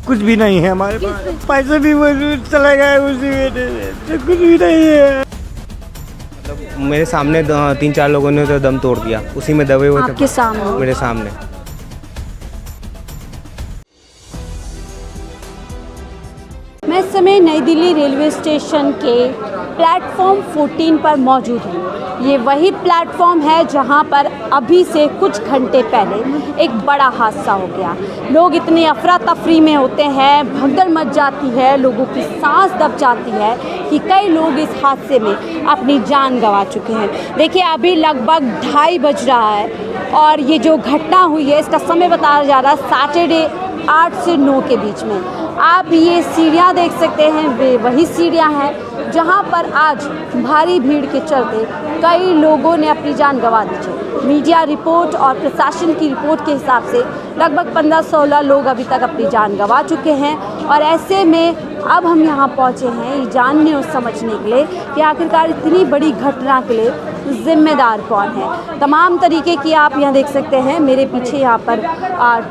कुछ भी नहीं है हमारे पास, पैसे भी वो चले गए उसी में, तो कुछ भी नहीं है। मेरे सामने 3-4 लोगों ने तो दम तोड़ दिया, उसी में दबे हुए थे। आपके सामने? मेरे सामने। मैं इस समय नई दिल्ली रेलवे स्टेशन के प्लेटफॉर्म 14 पर मौजूद हूँ। ये वही प्लेटफॉर्म है जहाँ पर अभी से कुछ घंटे पहले एक बड़ा हादसा हो गया। लोग इतने अफरा तफरी में होते हैं, भगदड़ मच जाती है, लोगों की सांस दब जाती है कि कई लोग इस हादसे में अपनी जान गंवा चुके हैं। देखिए अभी लगभग 2:30 बज रहा है और ये जो घटना हुई है इसका समय बताया जा रहा है सैटरडे 8 से 9 के बीच में। आप ये सीढ़ियाँ देख सकते हैं, वे वही सीढ़ियाँ हैं जहाँ पर आज भारी भीड़ के चलते कई लोगों ने अपनी जान गंवा दी है। मीडिया रिपोर्ट और प्रशासन की रिपोर्ट के हिसाब से लगभग 15-16 लोग अभी तक अपनी जान गंवा चुके हैं और ऐसे में अब हम यहाँ पहुँचे हैं ये जानने और समझने के लिए कि आखिरकार इतनी बड़ी घटना के लिए जिम्मेदार कौन है। तमाम तरीके की आप यहाँ देख सकते हैं, मेरे पीछे यहाँ पर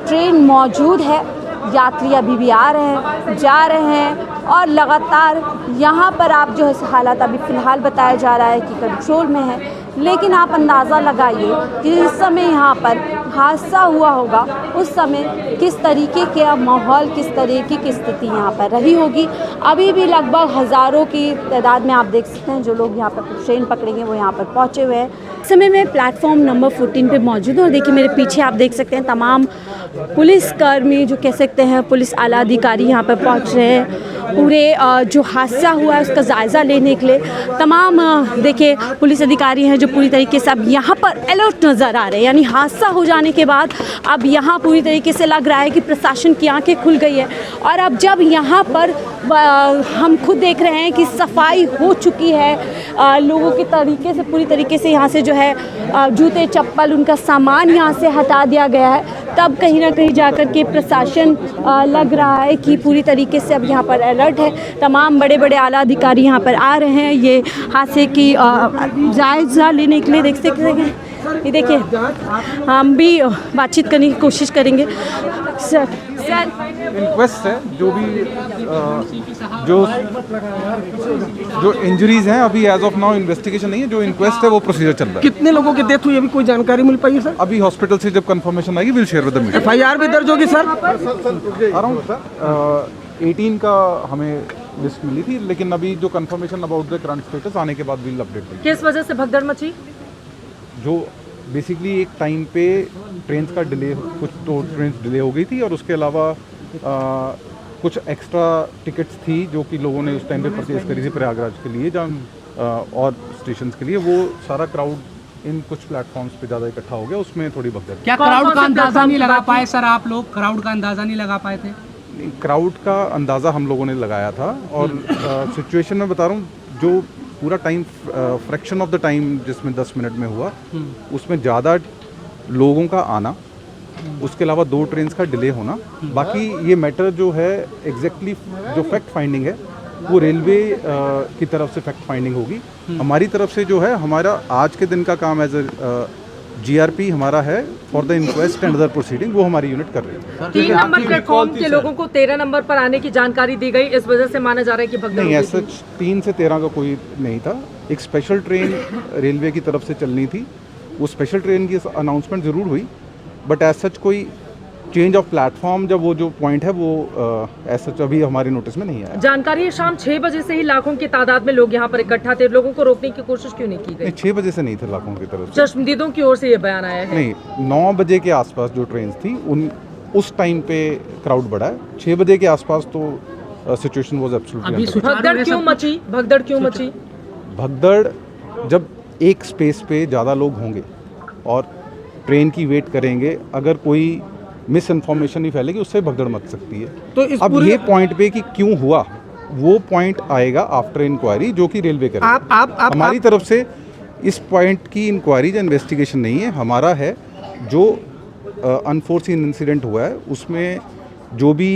ट्रेन मौजूद है, यात्री अभी भी आ रहे हैं, जा रहे हैं और लगातार यहाँ पर आप जो है हालात अभी फ़िलहाल बताया जा रहा है कि कंट्रोल में है। लेकिन आप अंदाज़ा लगाइए कि जिस समय यहाँ पर हादसा हुआ होगा उस समय किस तरीके का माहौल, किस तरीके की स्थिति यहाँ पर रही होगी। अभी भी लगभग हज़ारों की तादाद में आप देख सकते हैं जो लोग यहाँ पर ट्रेन पकड़ेंगे वो यहाँ पर पहुँचे हुए हैं। इस समय मैं प्लेटफॉर्म नंबर 14 पे मौजूद हूँ और देखिए मेरे पीछे आप देख सकते हैं तमाम पुलिसकर्मी, जो कह सकते हैं पुलिस आला अधिकारी यहाँ पर पहुँच रहे हैं पूरे जो हादसा हुआ है उसका जायज़ा लेने के लिए। तमाम देखिए पुलिस अधिकारी हैं जो पूरी तरीके से अब यहाँ पर अलर्ट नज़र आ रहे हैं, यानी हादसा हो जाने के बाद अब यहाँ पूरी तरीके से लग रहा है कि प्रशासन की आंखें खुल गई है। और अब जब यहाँ पर हम खुद देख रहे हैं कि सफाई हो चुकी है, लोगों के तरीके से पूरी तरीके से यहाँ से जो है जूते चप्पल उनका सामान यहाँ से हटा दिया गया है, तब कहीं ना कहीं जाकर के प्रशासन लग रहा है कि पूरी तरीके से अब यहाँ पर अलर्ट है। तमाम बड़े बड़े आला अधिकारी यहाँ पर आ रहे हैं ये हादसे की जायज़ा लेने के लिए। देख सकते हैं ये देखिए, हम भी बातचीत करने की कोशिश करेंगे। सर रिक्वेस्ट है जो भी जो इंजरीज हैं अभी एज ऑफ नाउ इन्वेस्टिगेशन नहीं है, जो इंक्वेस्ट है वो प्रोसीजर चल रहा है। कितने लोगों की डेथ हुई अभी कोई जानकारी मिल पाई है सर? अभी हॉस्पिटल से जब कंफर्मेशन आएगी will share with the media. FIR भी दर्ज होगी सर? अराउंड 18 का हमें लिस्ट मिली थी, लेकिन अभी जो confirmation about the current status आने के बाद विल अपडेट। किस वजह से भगदड़ मची? जो बेसिकली एक टाइम पे ट्रेन का डिले, कुछ तो ट्रेन डिले हो गई थी और उसके अलावा कुछ एक्स्ट्रा टिकट्स थी जो कि लोगों ने उस टाइम पे परचेज करी थी प्रयागराज के लिए जहाँ और स्टेशंस के लिए, वो सारा क्राउड इन कुछ प्लेटफॉर्म्स पे ज़्यादा इकट्ठा हो गया, उसमें थोड़ी भगदड़। क्या क्राउड का अंदाजा नहीं लगा पाए सर? आप लोग क्राउड का अंदाजा नहीं लगा पाए थे? क्राउड का अंदाज़ा हम लोगों ने लगाया था और सिचुएशन में बता रहा हूँ, जो पूरा time fraction of the time जिसमें 10 मिनट में हुआ उसमें ज़्यादा लोगों का आना, उसके अलावा 2 ट्रेन का डिले होना, बाकी ये मैटर जो है एग्जैक्टली जो फैक्ट फाइंडिंग है वो रेलवे की तरफ से फैक्ट फाइंडिंग होगी। हमारी तरफ से जो है हमारा आज के दिन का काम एज ए GRP हमारा है for the inquest and other proceeding, वो हमारी यूनिट कर रही है। 3 नंबर प्लेटफॉर्म के लोगों को 13 नंबर पर आने की जानकारी दी गई, इस वजह से माना जा रहा है कि भगदड़ नहीं, ऐसा 3 से 13 का कोई नहीं था। एक स्पेशल ट्रेन रेलवे की तरफ से चलनी थी, वो स्पेशल ट्रेन की अनाउंसमेंट ज़रूर हुई, बट एज सच कोई चेंज ऑफ प्लेटफॉर्म जब वो जो पॉइंट है वो एज सच अभी हमारे नोटिस में नहीं आया। जानकारी है शाम 6 बजे से ही लाखों की तादाद में लोग यहाँ पर इकट्ठा थे, लोगों को रोकने की कोशिश क्यों नहीं की गई? 6 बजे से नहीं थे लाखों की तरफ से, चश्मदीदों की ओर से ये बयान आया है। नहीं, 9 बजे के आसपास जो ट्रेन थी उस टाइम पे क्राउड बढ़ा है। 6 बजे के आसपास तो सिचुएशन वाज एब्सोल्युटली। भगदड़ क्यों मची? भगदड़ क्यों मची? भगदड़ जब एक स्पेस पे ज़्यादा लोग होंगे और ट्रेन की वेट करेंगे, अगर कोई मिस इन्फॉर्मेशन नहीं फैलेगी उससे भगदड़ मच सकती है। तो अब ये पॉइंट पे कि क्यों हुआ वो पॉइंट आएगा आफ्टर इंक्वायरी जो कि रेलवे करेगा। हमारी तरफ से इस पॉइंट की इंक्वायरी या इन्वेस्टिगेशन नहीं है, हमारा है जो अनफोर्सीन इंसिडेंट हुआ है उसमें जो भी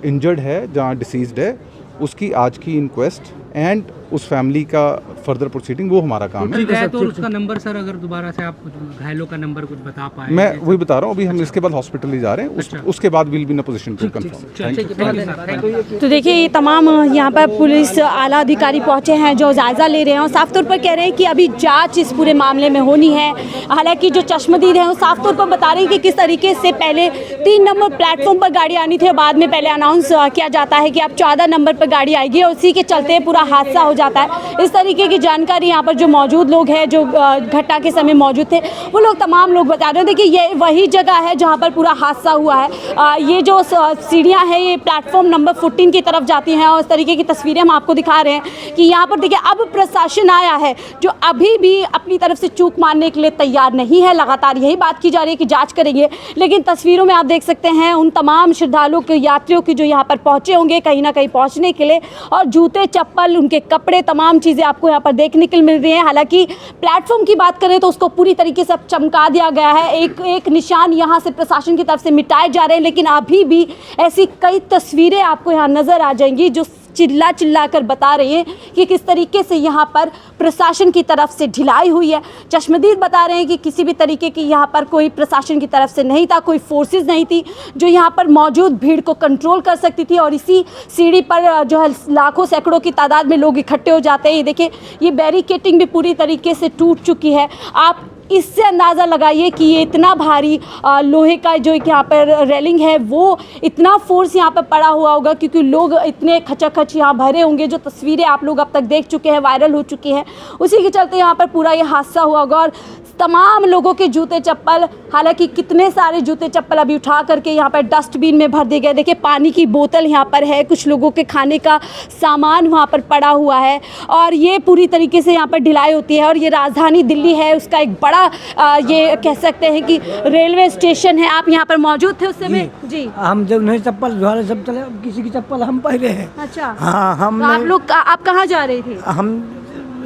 इंजर्ड है, जहाँ डिसीज्ड है, उसकी आज की इंक्वेस्ट एंड उस फैमिली का फर्दर प्रोसीडिंग वो हमारा काम है। तो उसका नंबर सर अगर दोबारा से आप कुछ घायलों का नंबर कुछ बता पाए। मैं वही बता रहा हूँ, अभी हम इसके बाद हॉस्पिटल ले जा रहे हैं, उसके बाद will be in a position to confirm. तो देखिए ये तमाम यहाँ पर पुलिस आला अधिकारी पहुँचे हैं जो जायज़ा ले रहे हैं और साफ तौर पर कह रहे हैं कि अभी जांच इस पूरे मामले में होनी है। हालांकि जो चश्मदीद हैं वो साफ तौर पर बता रहे हैं कि किस तरीके से पहले 3 नंबर प्लेटफॉर्म पर गाड़ी आनी थी और बाद में पहले अनाउंस किया जाता है कि अब 14 नंबर पर गाड़ी आएगी और उसी के चलते पूरा हादसा हो जाता है। इस तरीके की जानकारी यहाँ पर जो मौजूद लोग हैं, जो घटना के समय मौजूद थे, वो लोग तमाम लोग बता रहे हैं। देखिए ये वही जगह है जहाँ पर पूरा हादसा हुआ है। ये जो सीढ़ियाँ हैं ये प्लेटफॉर्म नंबर 14 की तरफ जाती हैं और इस तरीके की तस्वीरें हम आपको दिखा रहे हैं कि यहाँ पर देखिए अब प्रशासन आया है जो अभी भी अपनी तरफ से चूक मानने के लिए तैयार नहीं है। लगातार यही बात की जा रही है कि जांच करेंगे, लेकिन तस्वीरों में आप देख सकते हैं उन तमाम श्रद्धालुओं के, यात्रियों की जो यहाँ पर पहुँचे होंगे कहीं ना कहीं पहुँचने के लिए, और जूते चप्पल, उनके कपड़े, तमाम चीज़ें आपको यहाँ पर देखने को मिल रही हैं। हालांकि प्लेटफॉर्म की बात करें तो उसको पूरी तरीके से चमका दिया गया है, एक एक निशान यहाँ से प्रशासन की तरफ से मिटाए जा रहे हैं, लेकिन अभी भी ऐसी कई तस्वीरें आपको यहाँ नज़र आ जाएंगी जो चिल्ला कर बता रहे हैं कि किस तरीके से यहाँ पर प्रशासन की तरफ से ढिलाई हुई है। चश्मदीद बता रहे हैं कि किसी भी तरीके की यहाँ पर कोई प्रशासन की तरफ से नहीं था, कोई फोर्सेस नहीं थी जो यहाँ पर मौजूद भीड़ को कंट्रोल कर सकती थी, और इसी सीढ़ी पर जो है लाखों सैकड़ों की तादाद में लोग इकट्ठे हो जाते हैं। ये देखिए ये बैरिकेटिंग भी पूरी तरीके से टूट चुकी है। आप इससे अंदाज़ा लगाइए कि ये इतना भारी लोहे का जो यहाँ पर रेलिंग है वो इतना फोर्स यहाँ पर पड़ा हुआ होगा क्योंकि लोग इतने खचाखच यहाँ भरे होंगे। जो तस्वीरें आप लोग अब तक देख चुके हैं, वायरल हो चुकी हैं, उसी के चलते यहाँ पर पूरा ये हादसा हुआ होगा। और तमाम लोगों के जूते चप्पल, हालांकि कितने सारे जूते चप्पल अभी उठा करके यहाँ पर डस्टबिन में भर दिए गए। देखिए पानी की बोतल यहाँ पर है, कुछ लोगों के खाने का सामान वहाँ पर पड़ा हुआ है, और ये पूरी तरीके से यहाँ पर ढिलाई होती है। और ये राजधानी दिल्ली है, उसका एक बड़ा ये कह सकते हैं कि रेलवे स्टेशन है। आप यहाँ पर मौजूद थे उस समय? जी हम जब नहीं चप्पल झोले सब चले, किसी की चप्पल हम पहले हैं। अच्छा हाँ हम तो आप लोग आप कहाँ जा रहे थे? हम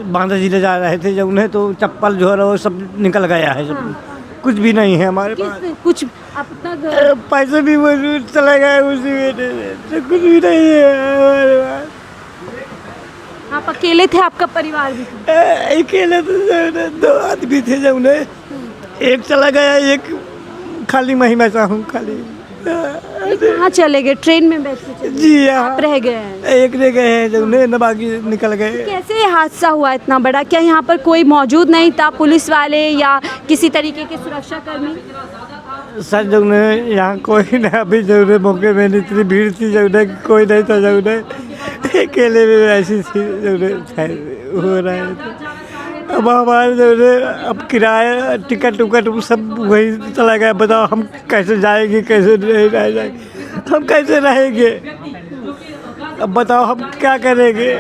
बांदा जिले जा रहे थे, जब उन्हें तो चप्पल झोला वो सब निकल गया है, सब कुछ भी नहीं है हमारे पास। कुछ अपना पैसे भी मौजूद चले गए उसी में, तो कुछ भी नहीं है हमारे पास। आप अकेले थे, आपका परिवार भी था? अकेले तो 2 आदमी थे, जब उन्हें एक चला गया, एक खाली महिमा चाहूँ खाली। कहाँ चले गए? ट्रेन में बैठ के चले गए? जी आप रह गए हैं? एक रह गए हैं, जब उन्हें बाकी निकल गए। कैसे ये हादसा हुआ इतना बड़ा? क्या यहाँ पर कोई मौजूद नहीं था, पुलिस वाले या किसी तरीके के सुरक्षा कर्मी? सर जो उन्हें यहाँ कोई नहीं, अभी जो उन्हें मौके में इतनी भीड़ थी, जो उन्हें कोई नहीं था, जो उन्हें अकेले में ऐसी थी, जो उन्हें हो रहा है। अब हमारे जो अब किराया टिकट उकट सब वही चला गया। बताओ हम कैसे जाएंगे, कैसे नहीं रह जाएंगे, हम कैसे रहेंगे? अब बताओ हम क्या करेंगे?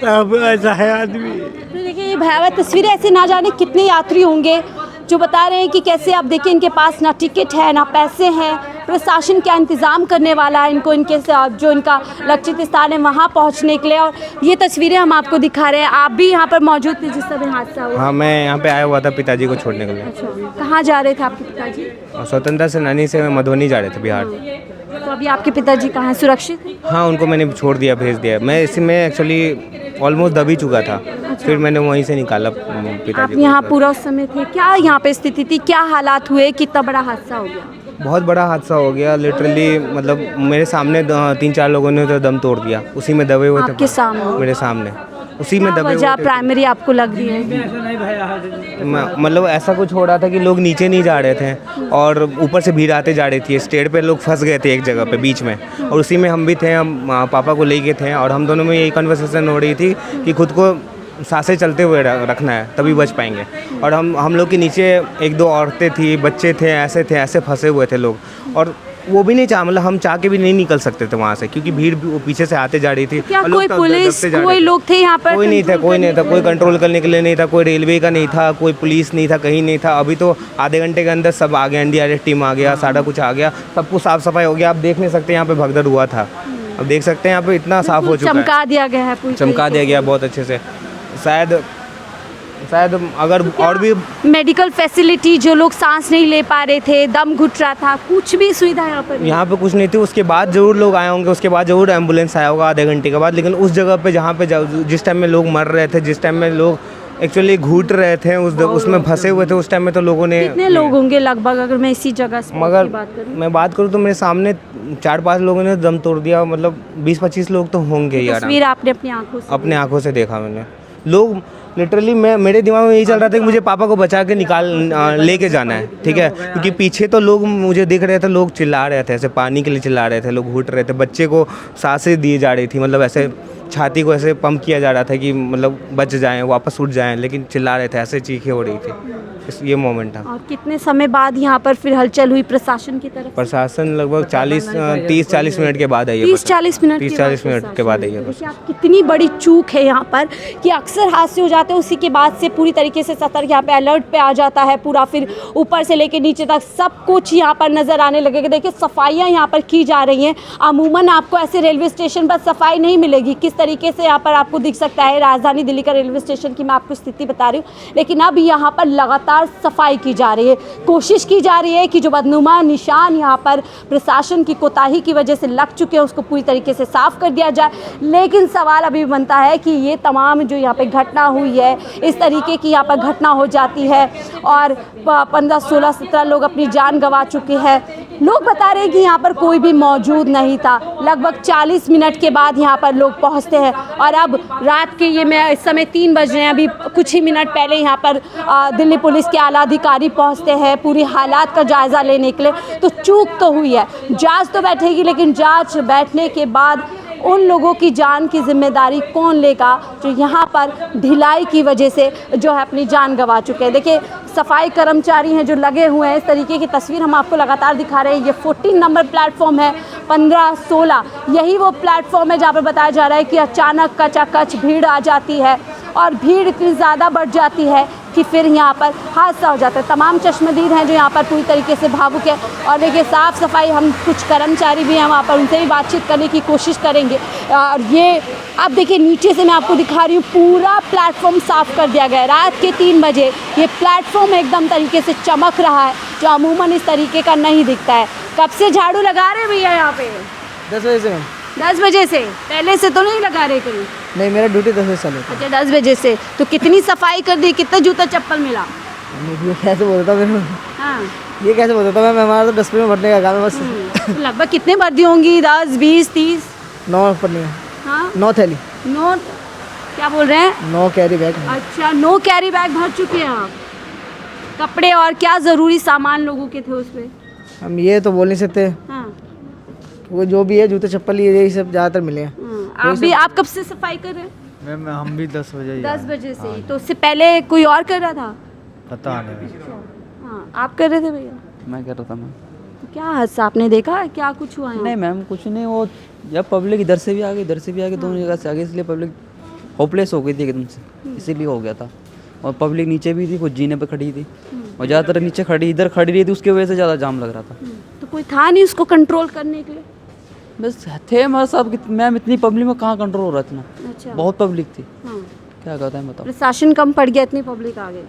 अब ऐसा है आदमी। तो देखिए ये भयावह तस्वीरें, ऐसे ना जाने कितने यात्री होंगे जो बता रहे हैं कि कैसे आप देखिए इनके पास ना टिकट है ना पैसे हैं, प्रशासन क्या इंतज़ाम करने वाला है इनको, इनके जो इनका लक्षित स्थान है वहाँ पहुँचने के लिए। और ये तस्वीरें हम आपको दिखा रहे हैं। आप भी यहाँ पर मौजूद थे जिस समय हादसा हुआ? हाँ, मैं यहाँ पे आया हुआ था पिताजी को छोड़ने के लिए। अच्छा, कहाँ जा रहे थे आपके पिताजी? स्वतंत्रता सेनानी से मधुबनी जा रहे थे, बिहार। तो अभी आपके पिताजी कहाँ हैं, सुरक्षित? हाँ, उनको मैंने छोड़ दिया, भेज दिया। मैं इसमें एक्चुअली ऑलमोस्ट दब ही चुका था, फिर मैंने वहीं से निकाला पिताजी आप को। यहाँ पूरा उस समय थे? क्या यहाँ पे स्थिति थी, क्या हालात हुए, कितना बड़ा हादसा हो गया? बहुत बड़ा हादसा हो गया लिटरली, मतलब मेरे सामने 3-4 लोगों ने तो दम तोड़ दिया, उसी में दबे हुए थे। आपके सामने? मेरे सामने उसी में दबे हुए वजह थे। प्राइमरी आपको लग रही है? मतलब ऐसा कुछ हो रहा था कि लोग नीचे नहीं जा रहे थे और ऊपर से भीड़ आते जा रही थी। स्टेट पे लोग फंस गए थे एक जगह पे बीच में, और उसी में हम भी थे। हम पापा को लेके थे और हम दोनों में यही कन्वर्सेशन हो रही थी कि खुद को सांसें चलते हुए रखना है, तभी बच पाएंगे। और हम लोग के नीचे 1-2 औरतें थी, बच्चे थे, ऐसे फंसे हुए थे लोग, और वो भी नहीं चाह, मतलब हम चाह के भी नहीं निकल सकते थे वहाँ से क्योंकि भीड़ वो पीछे से आते जा रही थी। क्या कोई पुलिस, कोई लोग थे यहाँ पर? कोई नहीं था, कोई कंट्रोल करने के लिए नहीं था, कोई रेलवे का नहीं था, कोई पुलिस नहीं था, कहीं नहीं था। अभी तो आधे घंटे के अंदर सब आ गया, NDRF टीम आ गया, सारा कुछ आ गया, सब कुछ साफ सफाई हो गया। आप देख नहीं सकते यहाँ पे भगदड़ हुआ था, अब देख सकते हैं यहाँ पे इतना साफ हो चुका है, चमका दिया गया है, चमका दिया गया बहुत अच्छे से। शायद शायद अगर और भी मेडिकल फैसिलिटी, जो लोग सांस नहीं ले पा रहे थे, दम घुट रहा था, कुछ भी सुविधा यहाँ पर यहाँ पे कुछ नहीं थी। उसके बाद ज़रूर लोग आए होंगे, उसके बाद ज़रूर एम्बुलेंस आया होगा आधे घंटे के बाद। लेकिन उस जगह पे जहाँ पे जिस टाइम में लोग मर रहे थे, जिस टाइम में लोग एक्चुअली घूट रहे थे, उसमें फंसे हुए थे, उस टाइम में तो लोगों ने कितने लोग होंगे लगभग, अगर मैं इसी जगह से मगर बात करूं? मैं बात करूँ तो मेरे सामने 4-5 लोगों ने दम तोड़ दिया, मतलब 20-25 लोग तो होंगे यार। तस्वीर आपने अपनी आंखों से अपने आंखों से देखा मैंने। लोग लिटरली मेरे दिमाग में यही चल रहा था कि मुझे पापा को बचा के लेके जाना है, ठीक है। क्योंकि पीछे तो लोग मुझे दिख रहे थे, लोग चिल्ला रहे थे, ऐसे पानी के लिए चिल्ला रहे थे, लोग घुट रहे थे, बच्चे को सांसें दी जा रही थी, मतलब ऐसे छाती को ऐसे पंप किया जा रहा था कि मतलब बच जाएं, वापस उठ जाएं, लेकिन चिल्ला रहे थे, ऐसे चीखें हो रही थी। ये मोमेंट था। और कितने समय बाद यहाँ पर फिर हलचल हुई प्रशासन की तरफ? प्रशासन लगभग 30-40 मिनट के बाद आई है। 30-40 मिनट 30-40 मिनट के बाद आई है। देखिए आप, कितनी बड़ी चूक है यहाँ पर कि अक्सर हादसे हो जाते हैं, उसी के बाद से पूरी तरीके से सतर्क यहाँ पे अलर्ट पे आ जाता है पूरा, फिर ऊपर से लेके नीचे तक सब कुछ यहाँ पर नज़र आने लगेगा। देखिए सफाइयाँ यहाँ पर की जा रही हैं। अमूमन आपको ऐसे रेलवे स्टेशन पर सफाई नहीं मिलेगी, किस तरीके से यहाँ पर आपको दिख सकता है राजधानी दिल्ली का रेलवे स्टेशन की मैं आपको स्थिति बता रही हूँ। लेकिन अब यहाँ पर लगातार सफाई की जा रही है, कोशिश की जा रही है कि जो बदनुमा निशान यहाँ पर प्रशासन की कोताही की वजह से लग चुके हैं उसको पूरी तरीके से साफ कर दिया जाए। लेकिन सवाल अभी बनता है कि ये तमाम जो यहाँ पे घटना हुई है, इस तरीके की यहाँ पर घटना हो जाती है और 15, 16, 17 लोग अपनी जान गंवा चुके हैं। लोग बता रहे हैं कि यहाँ पर कोई भी मौजूद नहीं था। लगभग 40 मिनट के बाद यहाँ पर लोग पहुँचते हैं और अब रात के मैं इस समय 3 बज रहे हैं, अभी कुछ ही मिनट पहले यहाँ पर दिल्ली पुलिस के आला अधिकारी पहुँचते हैं पूरी हालात का जायज़ा लेने के लिए। तो चूक तो हुई है, जांच तो बैठेगी, लेकिन जांच बैठने के बाद उन लोगों की जान की जिम्मेदारी कौन लेगा जो यहाँ पर ढिलाई की वजह से जो है अपनी जान गंवा चुके हैं। देखिए सफाई कर्मचारी हैं जो लगे हुए हैं, इस तरीके की तस्वीर हम आपको लगातार दिखा रहे हैं। ये 14 नंबर प्लेटफॉर्म है, 15, 16 यही वो प्लेटफॉर्म है जहाँ पर बताया जा रहा है कि अचानक कचाकच भीड़ आ जाती है और भीड़ इतनी ज़्यादा बढ़ जाती है कि फिर यहाँ पर हादसा हो जाता है। तमाम चश्मदीद हैं जो यहाँ पर पूरी तरीके से भावुक है। और देखिए साफ़ सफाई, हम कुछ कर्मचारी भी हैं वहाँ पर, उनसे भी बातचीत करने की कोशिश करेंगे। और ये अब देखिए नीचे से मैं आपको दिखा रही हूँ, पूरा प्लेटफॉर्म साफ़ कर दिया गया है। रात के 3 बजे ये प्लेटफॉर्म एकदम तरीके से चमक रहा है, जो अमूमन इस तरीके का नहीं दिखता है। कब से झाड़ू लगा रहे हैं भैया यहाँ पे? 10 बजे से। 10 बजे से? पहले से तो नहीं लगा रहे कहीं? नहीं, मेरा ड्यूटी 10 बजे चालू है। अच्छा 10 बजे से। तो कितनी सफाई कर दी, कितना जूता चप्पल मिला? ये कैसे बोलता मैं? हाँ ये कैसे बोलता मैं? हमारा तो डस्टबिन में भरने का काम है बस। तो लगभग कितने भर दी होंगी? 10, 20, 30? 9 भरने का। हाँ 9 थैली। 9 क्या बोल रहे हैं? 9 कैरी बैग। अच्छा 9 कैरी बैग भर चुके हैं आप। कपड़े और क्या ज़रूरी सामान लोगों के थे उसमें? हम ये तो बोल नहीं सकते, हाँ वो जो भी है जूते चप्पल यही सब ज़्यादातर मिले हैं। आप कब से सफाई कर रहे हैं? मैम हम भी 10 बजे 10 बजे से ही। तो उससे पहले कोई और कर रहा था? पता नहीं। हाँ आप कर रहे थे भैया? मैं कर रहा था मैम। तो क्या हादसा आपने देखा, क्या कुछ हुआ? नहीं मैम कुछ नहीं, वो जब पब्लिक इधर से भी आ गई इधर से भी आ गई, दोनों जगह से आ गई, इसलिए पब्लिक होपलेस हो गई थी एकदम से, इसीलिए हो गया था। और पब्लिक नीचे भी थी, कुछ जीने पे खड़ी थी और ज़्यादातर नीचे खड़ी इधर खड़ी रही थी, उसकी वजह से ज़्यादा जाम लग रहा था। तो कोई था नहीं उसको कंट्रोल करने के लिए? बस थे हमारे साथ मैम, इतनी पब्लिक में कहाँ कंट्रोल हो रहा था ना, अच्छा बहुत पब्लिक थी। हाँ। क्या कहते हैं बताओ? प्रशासन कम पड़ गया, इतनी पब्लिक आ गई।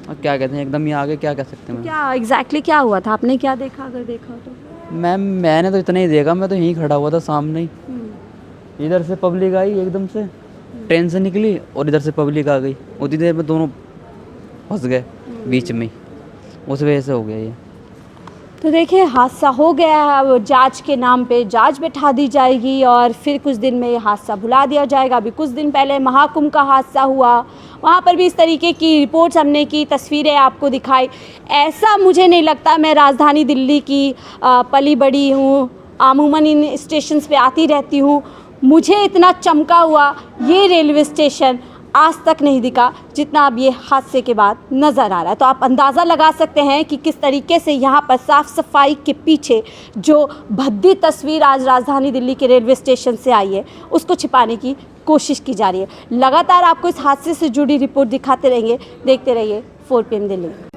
और क्या कहते हैं एकदम ही आगे, क्या कह सकते हैं मैम? क्या एग्जैक्टली क्या हुआ था, आपने क्या देखा अगर देखा तो? मैम मैंने तो इतना ही देखा, मैं तो यहीं खड़ा हुआ था सामने ही। इधर से पब्लिक आई एकदम से, ट्रेन से निकली और इधर से पब्लिक आ गई, उतनी देर में दोनों फंस गए बीच में, उस वजह से हो गया ये। तो देखिए हादसा हो गया है, अब जांच के नाम पे जांच बैठा दी जाएगी और फिर कुछ दिन में ये हादसा भुला दिया जाएगा। अभी कुछ दिन पहले महाकुंभ का हादसा हुआ, वहाँ पर भी इस तरीके की रिपोर्ट्स हमने की, तस्वीरें आपको दिखाई। ऐसा मुझे नहीं लगता, मैं राजधानी दिल्ली की पली बड़ी हूँ, अमूमन इन स्टेशंस पे आती रहती हूँ, मुझे इतना चमका हुआ ये रेलवे स्टेशन आज तक नहीं दिखा जितना अब ये हादसे के बाद नज़र आ रहा है। तो आप अंदाज़ा लगा सकते हैं कि किस तरीके से यहाँ पर साफ़ सफाई के पीछे जो भद्दी तस्वीर आज राजधानी दिल्ली के रेलवे स्टेशन से आई है उसको छिपाने की कोशिश की जा रही है। लगातार आपको इस हादसे से जुड़ी रिपोर्ट दिखाते रहेंगे, देखते रहिए 4 PM दिल्ली।